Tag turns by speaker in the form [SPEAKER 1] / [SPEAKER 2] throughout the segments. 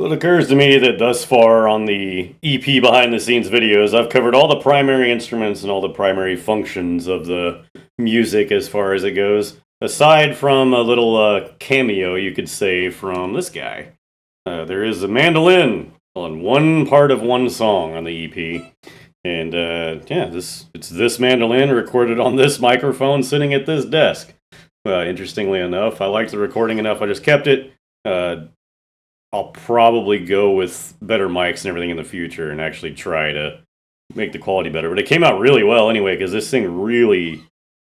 [SPEAKER 1] Well, it occurs to me that thus far on the EP behind the scenes videos, I've covered all the primary instruments and all the primary functions of the music as far as it goes. Aside from a little cameo, you could say, from this guy. There is a mandolin on one part of one song on the EP. And it's this mandolin recorded on this microphone sitting at this desk. Interestingly enough, I liked the recording enough, I just kept it. I'll probably go with better mics and everything in the future and actually try to make the quality better. But it came out really well anyway, because this thing really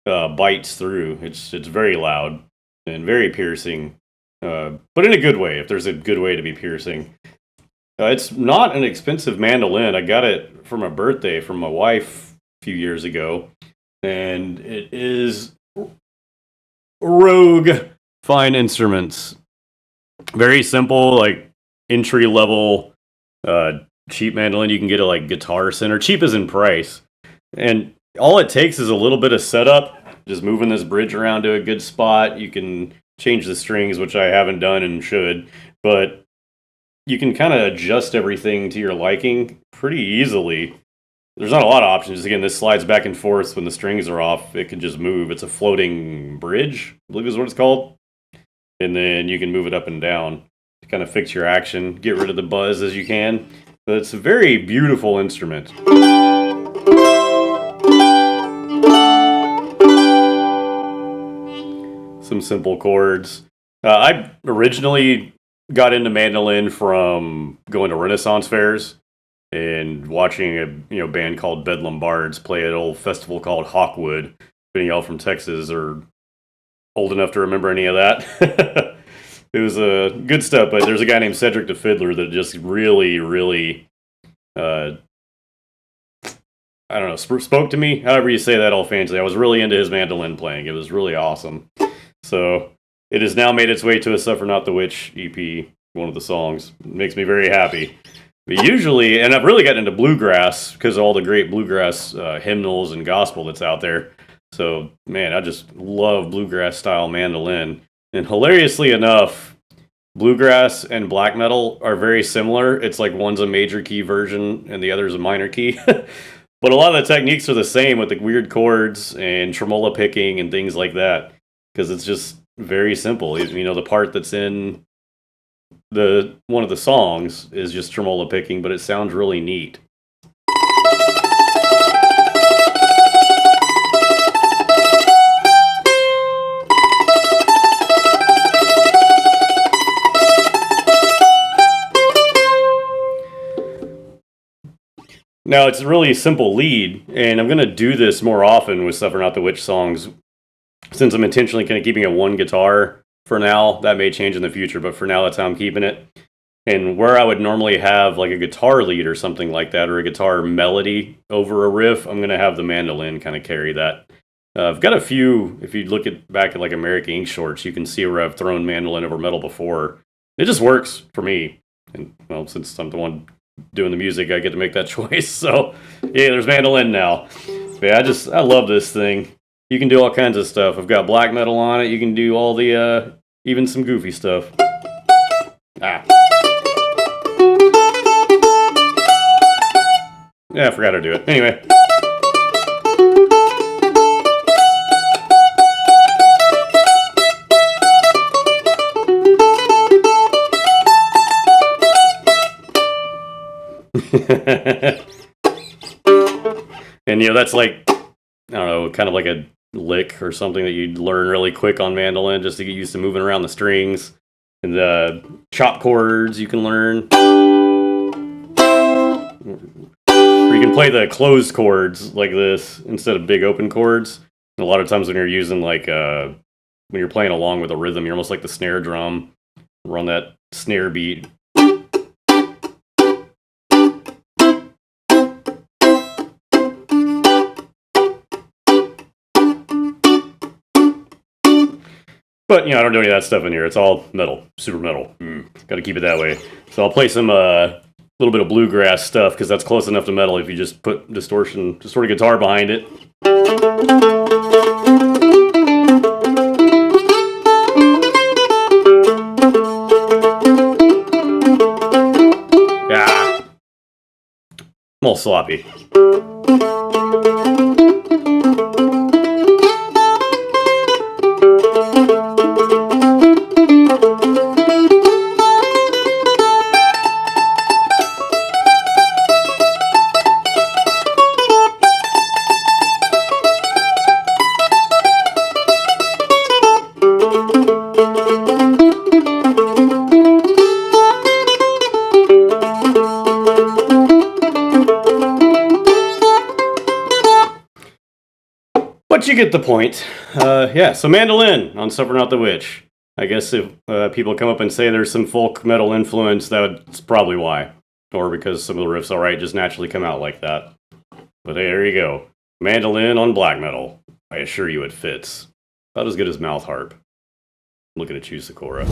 [SPEAKER 1] bites through. It's very loud and very piercing, but in a good way, if there's a good way to be piercing. It's not an expensive mandolin. I got it for my birthday from my wife a few years ago, and it is Rogue Fine Instruments. Very simple, like entry level, cheap mandolin you can get at like Guitar Center. Cheap as in price, and all it takes is a little bit of setup. Just moving this bridge around to a good spot. You can change the strings, which I haven't done and should, but you can kind of adjust everything to your liking pretty easily. There's not a lot of options. Again, this slides back and forth when the strings are off. It can just move. It's a floating bridge, I believe is what it's called. And then you can move it up and down to kind of fix your action, get rid of the buzz as you can. But it's a very beautiful instrument. Some simple chords. I originally got into mandolin from going to Renaissance fairs and watching a band called Bedlam Bards play at an old festival called Hawkwood. If any of y'all from Texas are old enough to remember any of that. It was good stuff, but there's a guy named Cedric the Fiddler that just really, really, I don't know, spoke to me, however you say that all fancy. I was really into his mandolin playing. It was really awesome. So it has now made its way to a Suffer Not the Witch EP, one of the songs. It makes me very happy. But usually, and I've really gotten into bluegrass because of all the great bluegrass hymnals and gospel that's out there. So, man, I just love bluegrass-style mandolin. And hilariously enough, bluegrass and black metal are very similar. It's like one's a major key version and the other's a minor key. But a lot of the techniques are the same with the weird chords and tremolo picking and things like that. Because it's just very simple. You know, the part that's in one of the songs is just tremolo picking, but it sounds really neat. Now, it's a really simple lead, and I'm going to do this more often with Suffer Not the Witch songs, since I'm intentionally kind of keeping it one guitar for now. That may change in the future, but for now, that's how I'm keeping it. And where I would normally have like a guitar lead or something like that, or a guitar melody over a riff, I'm going to have the mandolin kind of carry that. I've got a few, if you look back at like American Ink shorts, you can see where I've thrown mandolin over metal before. It just works for me. And, well, since I'm the one doing the music, I get to make that choice. So, yeah, there's mandolin now. But yeah, I love this thing. You can do all kinds of stuff. I've got black metal on it. You can do all the, even some goofy stuff. Yeah, I forgot to do it. Anyway. And that's like, I don't know, kind of like a lick or something that you'd learn really quick on mandolin just to get used to moving around the strings. And the chop chords you can learn. Or you can play the closed chords like this instead of big open chords. And a lot of times when you're using like when you're playing along with a rhythm, you're almost like the snare drum. Run that snare beat. But, I don't do any of that stuff in here. It's all metal. Super metal. Got to keep it that way. So I'll play some little bit of bluegrass stuff, because that's close enough to metal if you just put distorted guitar behind it. little sloppy. But you get the point. Yeah, so Mandolin on Suffer Not the Witch. I guess if people come up and say there's some folk metal influence, that's probably why. Or because some of the riffs, alright, just naturally come out like that. But hey, there you go. Mandolin on black metal. I assure you it fits. About as good as mouth harp. I'm looking at you, Sakura.